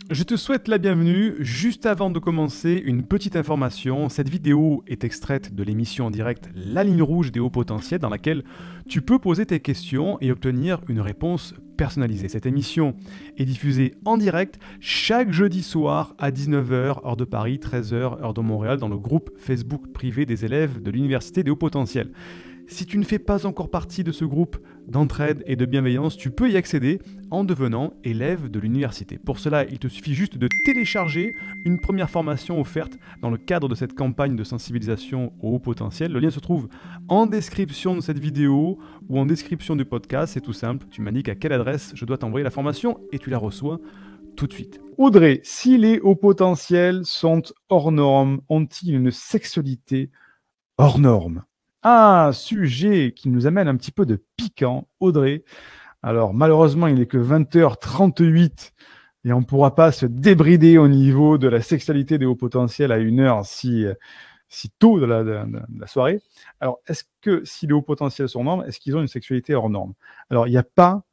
Je te souhaite la bienvenue. Juste avant de commencer, une petite information. Cette vidéo est extraite de l'émission en direct La Ligne Rouge des Hauts Potentiels dans laquelle tu peux poser tes questions et obtenir une réponse personnalisée. Cette émission est diffusée en direct chaque jeudi soir à 19h, heure de Paris, 13h, heure de Montréal, dans le groupe Facebook privé des élèves de l'Université des Hauts Potentiels. Si tu ne fais pas encore partie de ce groupe d'entraide et de bienveillance, tu peux y accéder en devenant élève de l'université. Pour cela, il te suffit juste de télécharger une première formation offerte dans le cadre de cette campagne de sensibilisation au haut potentiel. Le lien se trouve en description de cette vidéo ou en description du podcast. C'est tout simple, tu m'indiques à quelle adresse je dois t'envoyer la formation et tu la reçois tout de suite. Audrey, si les hauts potentiels sont hors normes, ont-ils une sexualité hors norme ? Un sujet qui nous amène un petit peu de piquant, Audrey. Alors malheureusement, il n'est que 20h38 et on ne pourra pas se débrider au niveau de la sexualité des hauts potentiels à une heure si tôt de la soirée. Alors est-ce que si les hauts potentiels sont normes, est-ce qu'ils ont une sexualité hors norme? Alors il n'y a pas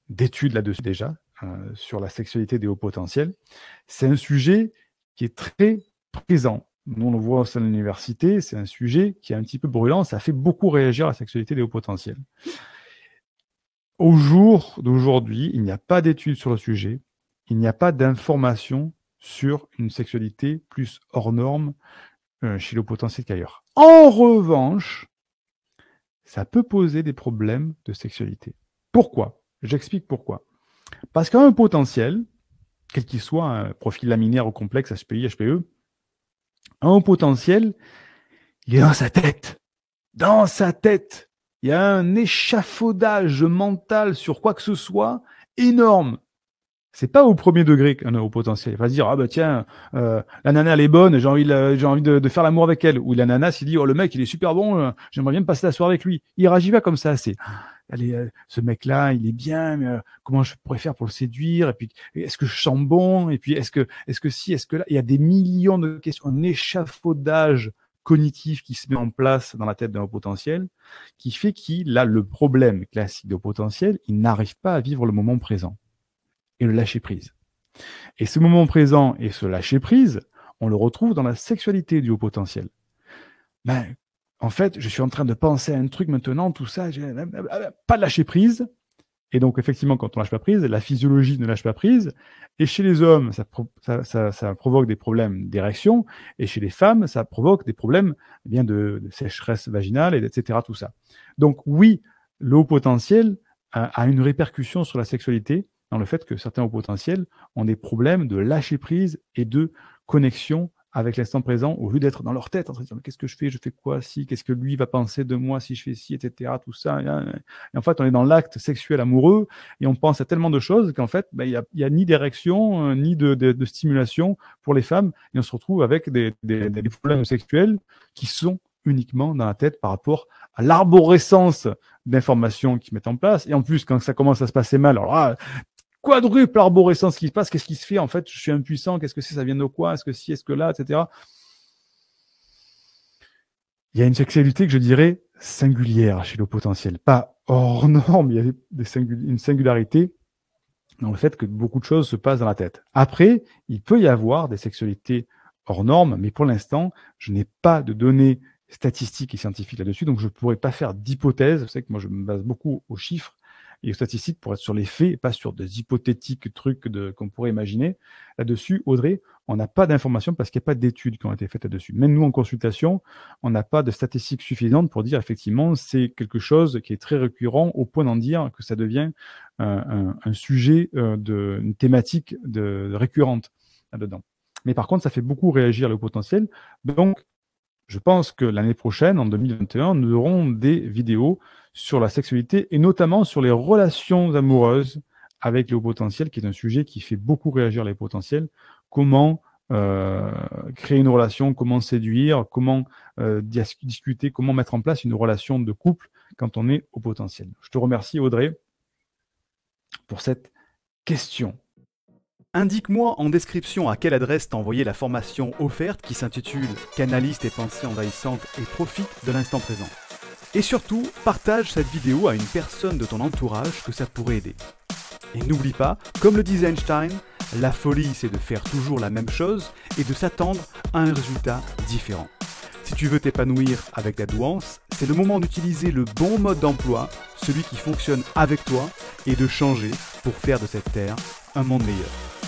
d'études là-dessus déjà sur la sexualité des hauts potentiels. C'est un sujet qui est très présent. Nous, on le voit au sein de l'université, c'est un sujet qui est un petit peu brûlant, ça fait beaucoup réagir la sexualité des hauts potentiels. Au jour d'aujourd'hui, il n'y a pas d'études sur le sujet, il n'y a pas d'informations sur une sexualité plus hors norme chez les hauts potentiels qu'ailleurs. En revanche, ça peut poser des problèmes de sexualité. Pourquoi? J'explique pourquoi. Parce qu'un potentiel, quel qu'il soit, un profil laminaire ou complexe, HPI, HPE, un haut potentiel, il est dans sa tête. Dans sa tête. Il y a un échafaudage mental sur quoi que ce soit énorme. C'est pas au premier degré qu'un haut potentiel. Il va se dire, ah bah tiens, la nana elle est bonne, j'ai envie de faire l'amour avec elle. Ou la nana s'il dit, oh le mec il est super bon, j'aimerais bien me passer la soirée avec lui. Il réagit pas comme ça. C'est, allez, ce mec-là, il est bien, mais comment je pourrais faire pour le séduire? Et puis, est-ce que je sens bon? Et puis, est-ce que si, est-ce que là, il y a des millions de questions, un échafaudage cognitif qui se met en place dans la tête d'un haut potentiel, qui fait qu'il a le problème classique de haut potentiel, il n'arrive pas à vivre le moment présent et le lâcher prise. Et ce moment présent et ce lâcher prise, on le retrouve dans la sexualité du haut potentiel. Ben, en fait, je suis en train de penser à un truc maintenant, tout ça, pas de lâcher prise. Et donc, effectivement, quand on lâche pas prise, la physiologie ne lâche pas prise. Et chez les hommes, ça provoque des problèmes d'érection. Et chez les femmes, ça provoque des problèmes de sécheresse vaginale, etc. Tout ça. Donc, oui, le haut potentiel a une répercussion sur la sexualité dans le fait que certains hauts potentiels ont des problèmes de lâcher prise et de connexion avec l'instant présent, au lieu d'être dans leur tête, en train de dire qu'est-ce que je fais quoi, si, qu'est-ce que lui va penser de moi si je fais ci, etc., tout ça. Et en fait, on est dans l'acte sexuel amoureux et on pense à tellement de choses qu'en fait, il y a ni d'érection, ni de stimulation pour les femmes et on se retrouve avec des problèmes sexuels qui sont uniquement dans la tête par rapport à l'arborescence d'informations qui mettent en place. Et en plus, quand ça commence à se passer mal, alors là, quadruple arborescence qui se passe, qu'est-ce qui se fait en fait, je suis impuissant, qu'est-ce que c'est, ça vient de quoi, est-ce que si, est-ce que là, etc. Il y a une sexualité que je dirais singulière chez le potentiel, pas hors norme, il y a une singularité dans le fait que beaucoup de choses se passent dans la tête. Après, il peut y avoir des sexualités hors normes, mais pour l'instant, je n'ai pas de données statistiques et scientifiques là-dessus, donc je ne pourrais pas faire d'hypothèse. Vous savez que moi, je me base beaucoup aux chiffres et aux statistiques pour être sur les faits et pas sur des hypothétiques trucs qu'on pourrait imaginer. Là-dessus, Audrey, on n'a pas d'informations parce qu'il n'y a pas d'études qui ont été faites là-dessus. Même nous, en consultation, on n'a pas de statistiques suffisantes pour dire effectivement c'est quelque chose qui est très récurrent au point d'en dire que ça devient un sujet, une thématique récurrente là-dedans. Mais par contre, ça fait beaucoup réagir le potentiel. Donc, je pense que l'année prochaine, en 2021, nous aurons des vidéos sur la sexualité et notamment sur les relations amoureuses avec les hauts potentiels, qui est un sujet qui fait beaucoup réagir les potentiels. Comment créer une relation, comment séduire, comment discuter, comment mettre en place une relation de couple quand on est au potentiel. Je te remercie, Audrey, pour cette question. Indique-moi en description à quelle adresse t'as envoyé la formation offerte qui s'intitule « Canalise tes pensées envahissantes et profite de l'instant présent ». Et surtout, partage cette vidéo à une personne de ton entourage que ça pourrait aider. Et n'oublie pas, comme le disait Einstein, La folie, c'est de faire toujours la même chose et de s'attendre à un résultat différent. Si tu veux t'épanouir avec ta douance, c'est le moment d'utiliser le bon mode d'emploi, celui qui fonctionne avec toi, et de changer pour faire de cette terre un monde meilleur.